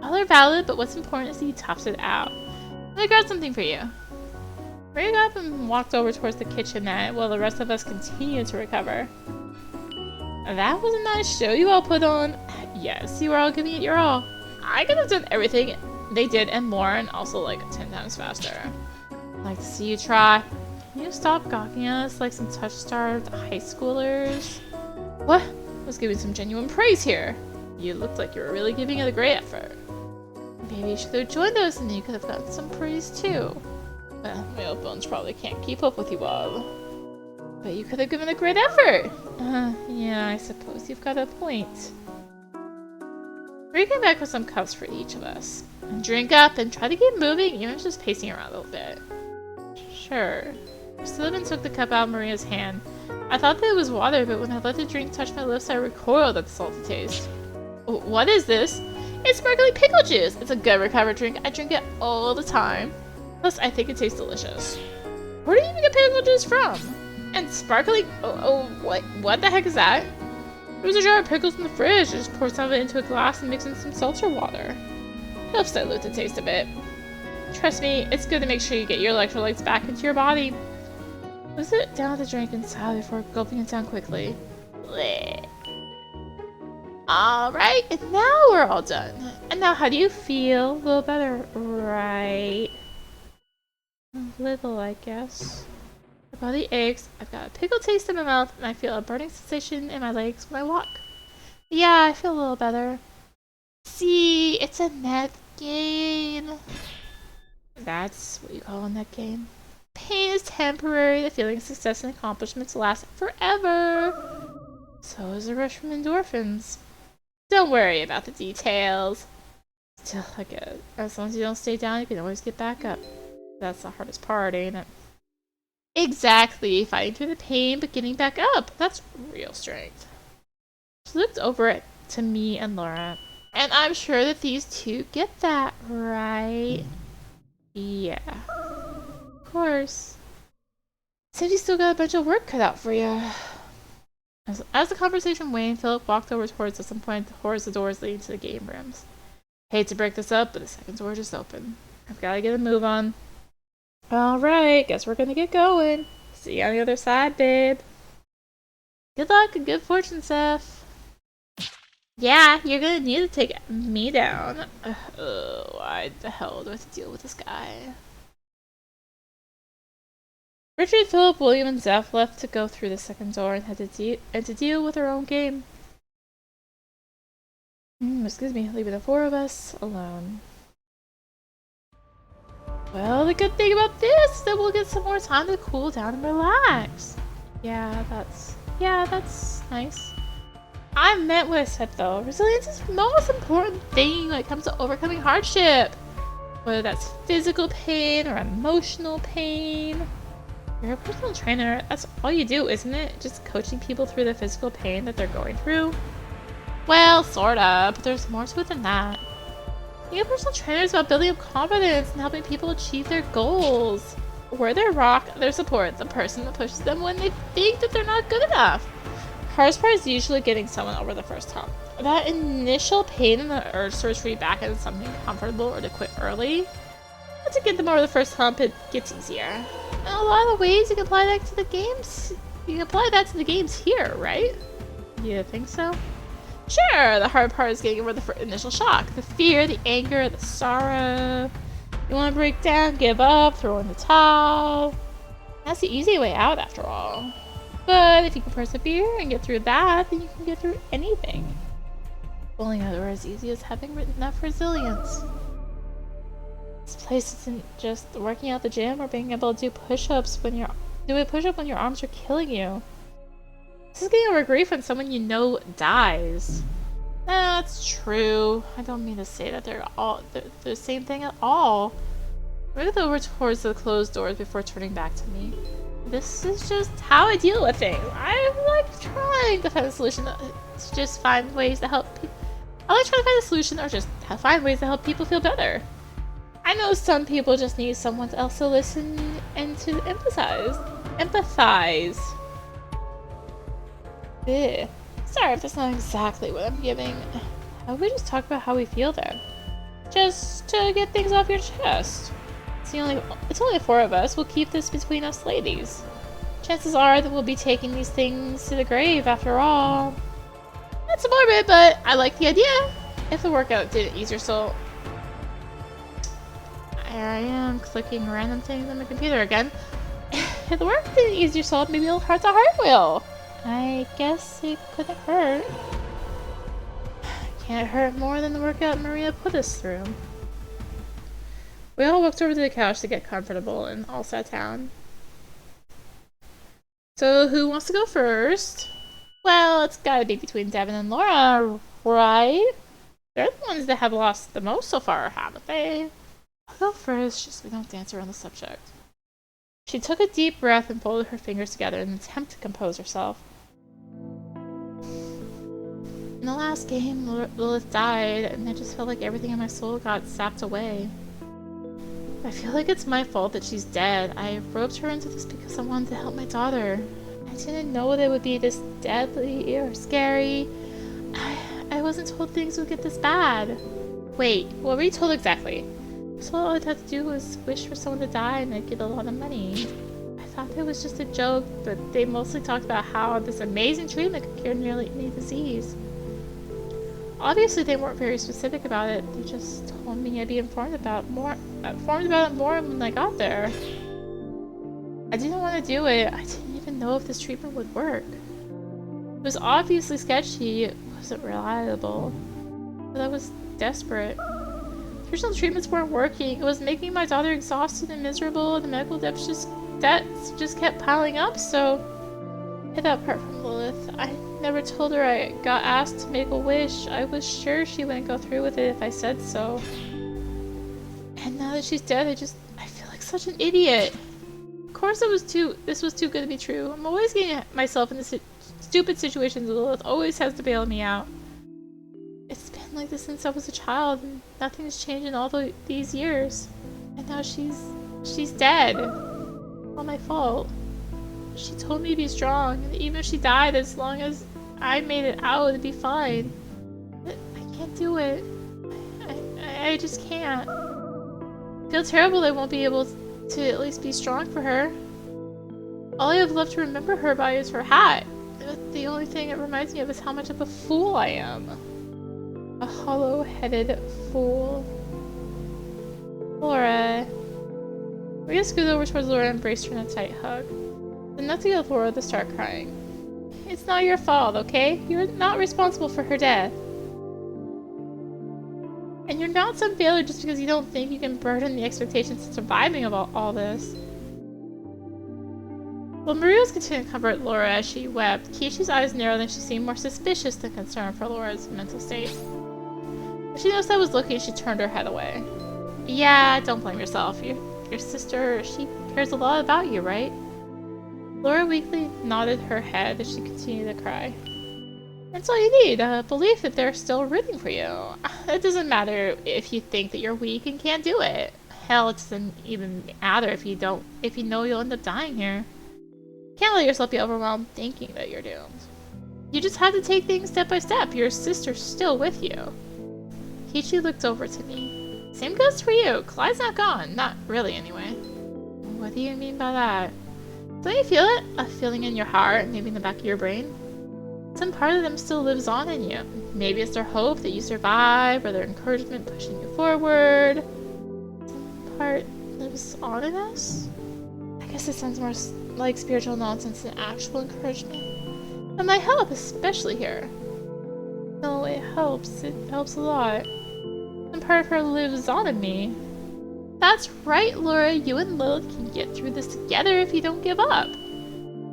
All are valid, but what's important is that you toughed it out. I got something for you. Maria got up and walked over towards the kitchenette while the rest of us continued to recover. That was a nice show you all put on. Yes, you were all giving it your all. I could have done everything they did and more, and also like 10 times faster. I'd like to see you try. Can you stop gawking at us like some touch-starved high schoolers? What? I was giving some genuine praise here. You looked like you were really giving it a great effort. Maybe you should have joined us and you could have gotten some praise too. Well, my old bones probably can't keep up with you all. But you could have given a great effort! Yeah, I suppose you've got a point. Maria came back with some cups for each of us. And drink up and try to get moving, even if it's just pacing around a little bit. Sure. Sullivan took the cup out of Maria's hand. I thought that it was water, but when I let the drink touch my lips, I recoiled at the salty taste. What is this? It's sparkling pickle juice! It's a good recovered drink. I drink it all the time. Plus, I think it tastes delicious. Where do you even get pickle juice from? And sparkling? What the heck is that? There was a jar of pickles in the fridge. I just poured some of it into a glass and mixed in some seltzer water. Helps dilute the taste a bit. Trust me, it's good to make sure you get your electrolytes back into your body. Was it down the drink inside before gulping it down quickly? Blech. Alright, and now we're all done. And now how do you feel? A little better, right? A little, I guess. My body aches, I've got a pickle taste in my mouth, and I feel a burning sensation in my legs when I walk. Yeah, I feel a little better. See, it's a net gain. That's what you call a net gain. Pain is temporary. The feeling of success and accomplishments last forever. So is the rush from endorphins. Don't worry about the details. Still, I get it. As long as you don't stay down, you can always get back up. That's the hardest part, ain't it? Exactly. Fighting through the pain, but getting back up. That's real strength. She looked over it to me and Laura. And I'm sure that these two get that, right? Yeah. Of course. Cindy's still got a bunch of work cut out for you. As the conversation waned, Philip walked over towards us and pointed towards the doors leading to the game rooms. Hate to break this up, but the second door just opened. I've got to get a move on. Alright, guess we're gonna get going. See you on the other side, babe. Good luck and good fortune, Seth. Yeah, you're gonna need to take me down. Why the hell do I have to deal with this guy? Richard, Philip, William, and Zeph left to go through the second door and had to deal with their own game. Excuse me, leaving the four of us alone. Well, the good thing about this is that we'll get some more time to cool down and relax. Yeah, that's nice. I meant what I said though. Resilience is the most important thing when it comes to overcoming hardship. Whether that's physical pain or emotional pain. You're a personal trainer, that's all you do, isn't it? Just coaching people through the physical pain that they're going through? Well, sorta, but there's more to it than that. Being a personal trainer is about building up confidence and helping people achieve their goals. We're their rock, their support, the person that pushes them when they think that they're not good enough. Hardest part is usually getting someone over the first hump. That initial pain and the urge to retreat back into something comfortable or to quit early. But to get them over the first hump, it gets easier. And a lot of the ways you can apply that to the games, you can apply that to the games here, right? You think so? Sure, the hard part is getting over the initial shock. The fear, the anger, the sorrow. You want to break down, give up, throw in the towel. That's the easy way out after all. But if you can persevere and get through that, then you can get through anything. Only never as easy as having enough resilience. This place isn't just working out the gym or being able to do push-ups when your arms are killing you. This is getting over grief when someone you know dies. That's true. I don't mean to say that they're the same thing at all. Move over towards the closed doors before turning back to me. This is just how I deal with things. I like trying to find a solution to just find ways to help people. I like trying to find a solution or just find ways to help people feel better. I know some people just need someone else to listen and to empathize. Ugh. Sorry if that's not exactly what I'm giving. How about we just talk about how we feel then? Just to get things off your chest. It's only the four of us. We'll keep this between us ladies. Chances are that we'll be taking these things to the grave after all. That's morbid, but I like the idea. If the workout didn't ease your soul. Here I am, clicking random things on the computer again. If the work didn't ease your soul, maybe it'll hurt the heart will. I guess it couldn't hurt. Can't hurt more than the workout Maria put us through. We all walked over to the couch to get comfortable and all sat down. So who wants to go first? Well, it's gotta be between Devon and Laura, right? They're the ones that have lost the most so far, haven't they? I'll go first, just so we don't dance around the subject. She took a deep breath and folded her fingers together in an attempt to compose herself. In the last game, Lilith died, and I just felt like everything in my soul got sapped away. I feel like it's my fault that she's dead. I roped her into this because I wanted to help my daughter. I didn't know that it would be this deadly or scary. I wasn't told things would get this bad. Wait, what were you told exactly? So all I'd have to do was wish for someone to die and I'd get a lot of money. I thought it was just a joke, but they mostly talked about how this amazing treatment could cure nearly any disease. Obviously, they weren't very specific about it. They just told me I'd be informed about it more when I got there. I didn't want to do it. I didn't even know if this treatment would work. It was obviously sketchy. It wasn't reliable. But I was desperate. Traditional treatments weren't working. It was making my daughter exhausted and miserable, and the medical debts just kept piling up, so... I thought apart from Lilith, I never told her I got asked to make a wish. I was sure she wouldn't go through with it if I said so. And now that she's dead, I feel like such an idiot. Of course this was too good to be true. I'm always getting myself into stupid situations. Lilith always has to bail me out. It's been like this since I was a child, and nothing's changed in all these years. And now she's dead. All my fault. She told me to be strong, and even if she died, as long as I made it out, it'd be fine. But I can't do it. I just can't. I feel terrible I won't be able to at least be strong for her. All I have left to remember her by is her hat. The only thing it reminds me of is how much of a fool I am. A hollow-headed fool. Laura. Maria scooted over towards Laura and embraced her in a tight hug. Enough to get Laura to start crying. It's not your fault, okay? You're not responsible for her death. And you're not some failure just because you don't think you can burden the expectations of surviving of all this. While Maria was continuing to comfort Laura as she wept, Kishi's eyes narrowed and she seemed more suspicious than concerned for Laura's mental state. When she noticed I was looking, she turned her head away. Yeah, don't blame yourself. Your sister, she cares a lot about you, right? Laura weakly nodded her head as she continued to cry. That's all you need, a belief that they're still rooting for you. It doesn't matter if you think that you're weak and can't do it. Hell, it doesn't even matter if you know you'll end up dying here. Can't let yourself be overwhelmed thinking that you're doomed. You just have to take things step by step. Your sister's still with you. Kichi looked over to me. Same goes for you. Clyde's not gone. Not really, anyway. What do you mean by that? Don't you feel it? A feeling in your heart, maybe in the back of your brain? Some part of them still lives on in you. Maybe it's their hope that you survive, or their encouragement pushing you forward. Some part lives on in us? I guess it sounds more like spiritual nonsense than actual encouragement. It might help, especially here. No, it helps. It helps a lot. Some part of her lives on in me. That's right, Laura. You and Lilith can get through this together if you don't give up.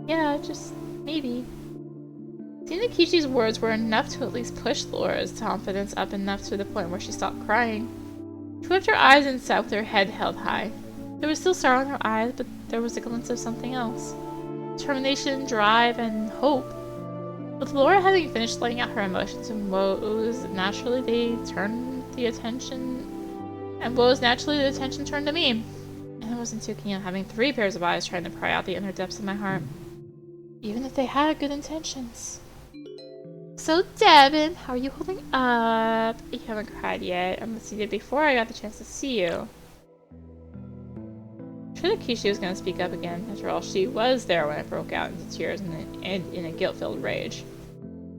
Yeah, just maybe. Seeing that Kishi's words were enough to at least push Laura's confidence up enough to the point where she stopped crying. She wiped her eyes and sat with her head held high. There was still sorrow in her eyes, but there was a glimpse of something else. Determination, drive, and hope. With Laura having finished letting out her emotions and woes, naturally the attention turned to me. And I wasn't too keen on having 3 pairs of eyes trying to pry out the inner depths of my heart. Even if they had good intentions. So, Devon, how are you holding up? You haven't cried yet, unless you did before I got the chance to see you. I'm sure that Kishi was going to speak up again. After all, she was there when I broke out into tears in a guilt-filled rage.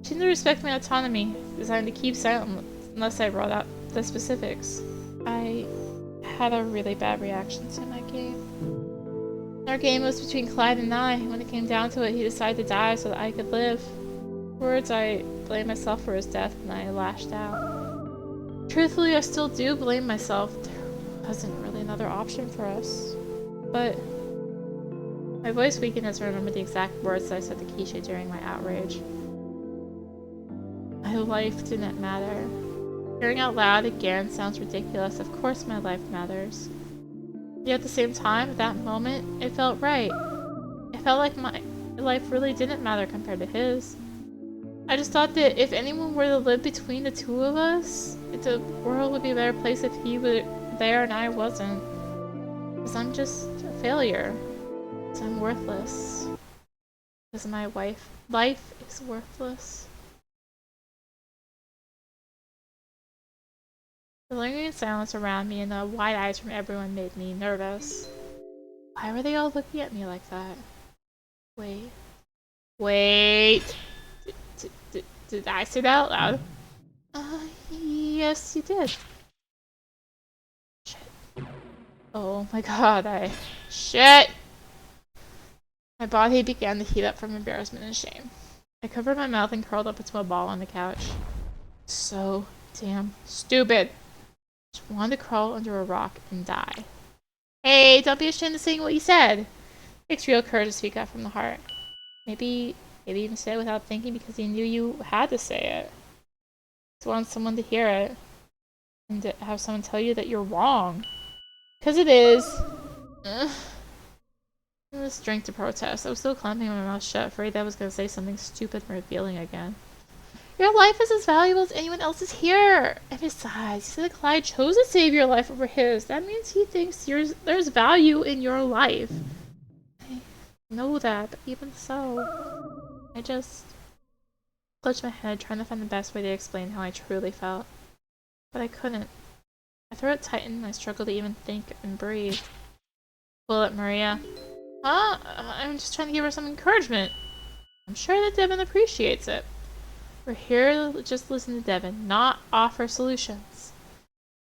She didn't respect my autonomy, designed to keep silent unless I brought out the specifics. I had a really bad reaction to my game. Our game was between Clyde and I. When it came down to it, he decided to die so that I could live. Words, I blamed myself for his death and I lashed out. Truthfully, I still do blame myself. There wasn't really another option for us. But my voice weakened as I remembered the exact words that I said to Keisha during my outrage. My life didn't matter. Hearing out loud again sounds ridiculous. Of course my life matters. Yet at the same time, at that moment, it felt right. It felt like my life really didn't matter compared to his. I just thought that if anyone were to live between the two of us, the world would be a better place if he were there and I wasn't. Because I'm just a failure. Because I'm worthless. Because my life is worthless. The lingering silence around me and the wide eyes from everyone made me nervous. Why were they all looking at me like that? Wait. Did I say that out loud? Yes, you did. Shit. Oh my god, Shit! My body began to heat up from embarrassment and shame. I covered my mouth and curled up into a ball on the couch. So damn stupid. Just wanted to crawl under a rock and die. Hey, don't be ashamed of saying what you said. It takes real courage to speak out from the heart. Maybe even say it without thinking because you knew you had to say it. Just want someone to hear it. And to have someone tell you that you're wrong. Because it is. Ugh. This drink to protest. I was still clamping my mouth shut, afraid that I was going to say something stupid and revealing again. Your life is as valuable as anyone else's here! And besides, you said that Clyde chose to save your life over his. That means he thinks there's value in your life. I know that, but even so, I just clutched my head, trying to find the best way to explain how I truly felt. But I couldn't. My throat tightened and I struggled to even think and breathe. Pull it, Maria. Huh? I'm just trying to give her some encouragement. I'm sure that Devon appreciates it. We're here to just listen to Devon, not offer solutions.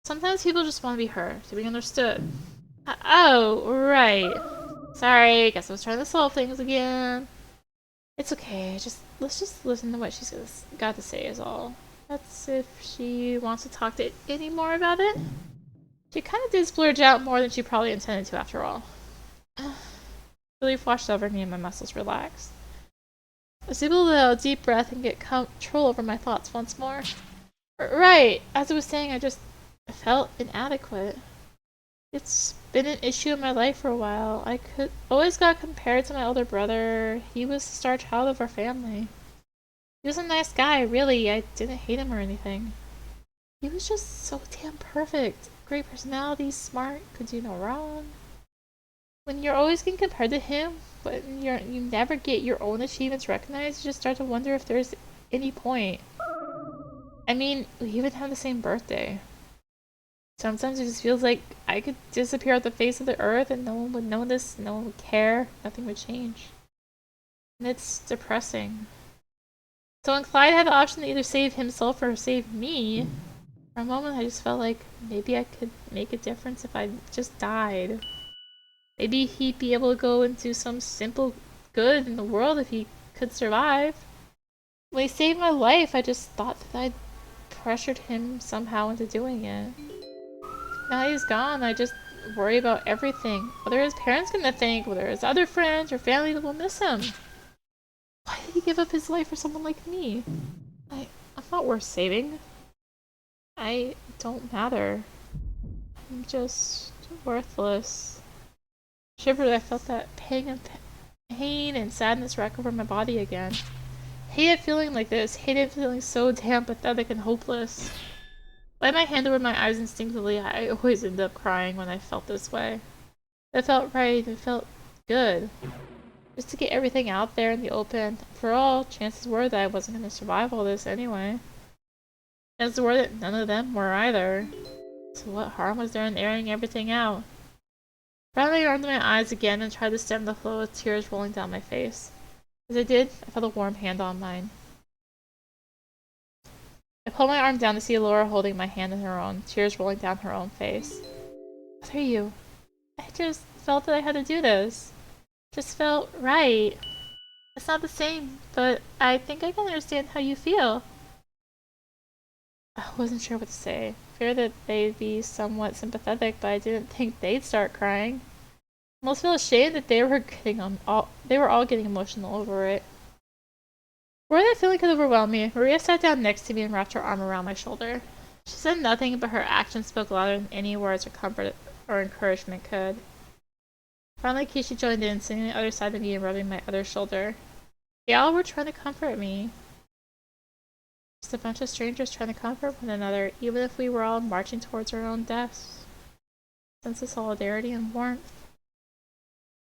Sometimes people just want to be heard, to be understood. Oh, right. Sorry, guess I was trying to solve things again. It's okay, let's just listen to what she's got to say is all. That's if she wants to talk to any more about it. She kind of did splurge out more than she probably intended to after all. Relief washed over me and my muscles relaxed. I was able to let out a deep breath and get control over my thoughts once more. Right, as I was saying, I felt inadequate. It's been an issue in my life for a while. I always got compared to my older brother. He was the star child of our family. He was a nice guy, really. I didn't hate him or anything. He was just so damn perfect. Great personality, smart, could do no wrong. When you're always getting compared to him, but you never get your own achievements recognized, you just start to wonder if there's any point. I mean, we even have the same birthday. Sometimes it just feels like I could disappear off the face of the earth and no one would notice, no one would care, nothing would change. And it's depressing. So when Clyde had the option to either save himself or save me, for a moment I just felt like maybe I could make a difference if I just died. Maybe he'd be able to go and do some simple good in the world if he could survive. When he saved my life, I just thought that I'd pressured him somehow into doing it. Now he's gone, I just worry about everything. Whether his parents gonna think, whether his other friends or family will miss him. Why did he give up his life for someone like me? I'm not worth saving. I don't matter. I'm just worthless. Shivered, I felt that pain and sadness rack over my body again. Hated feeling like this. Hated feeling so damn pathetic and hopeless. By my hand over my eyes instinctively, I always end up crying when I felt this way. It felt right. It felt good. Just to get everything out there in the open. For all, chances were that I wasn't going to survive all this anyway. Chances were that none of them were either. So what harm was there in airing everything out? Finally, I opened my eyes again and tried to stem the flow of tears rolling down my face. As I did, I felt a warm hand on mine. I pulled my arm down to see Laura holding my hand in her own, tears rolling down her own face. What are you? I just felt that I had to do this. Just felt right. It's not the same, but I think I can understand how you feel. I wasn't sure what to say. Feared that they'd be somewhat sympathetic, but I didn't think they'd start crying. I almost feel ashamed that they were all getting emotional over it. Before that feeling could overwhelm me, Maria sat down next to me and wrapped her arm around my shoulder. She said nothing, but her actions spoke louder than any words or comfort or encouragement could. Finally, Keisha joined in, sitting on the other side of me and rubbing my other shoulder. They all were trying to comfort me. Just a bunch of strangers trying to comfort one another, even if we were all marching towards our own deaths. Sense of solidarity and warmth.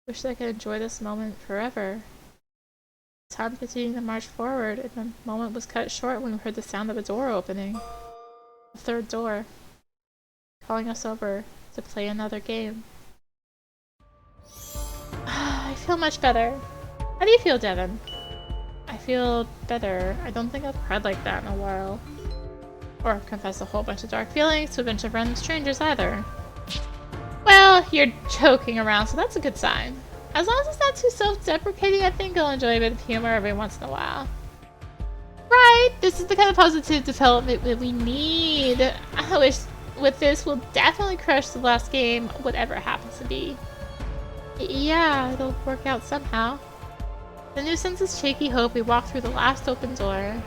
Wish I could enjoy this moment forever. Time continued to march forward, and the moment was cut short when we heard the sound of a door opening. The third door. Calling us over to play another game. I feel much better. How do you feel, Devon? I feel better. I don't think I've cried like that in a while. Or confessed a whole bunch of dark feelings to a bunch of random strangers either. Well, you're joking around, so that's a good sign. As long as it's not too self-deprecating, I think I'll enjoy a bit of humor every once in a while. Right! This is the kind of positive development that we need. I wish with this, we'll definitely crush the last game, whatever it happens to be. Yeah, it'll work out somehow. The new senses shaky hope we walk through the last open door.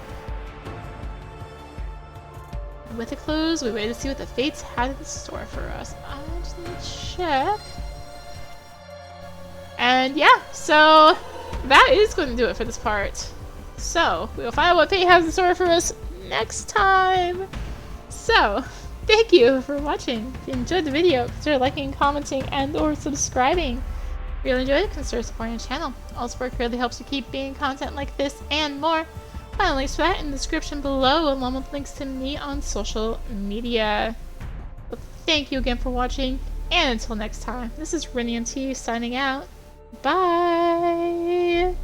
With it closed, we wait to see what the fates had in store for us. I just need to check. And yeah, so that is going to do it for this part. So, we will find out what fate has in store for us next time. So, thank you for watching. If you enjoyed the video, consider liking, commenting, and or subscribing. If you really enjoyed it, consider supporting the channel. All support really helps you keep bringing content like this and more. Find links for that in the description below, along with links to me on social media. But thank you again for watching, and until next time, this is rinimt signing out. Bye!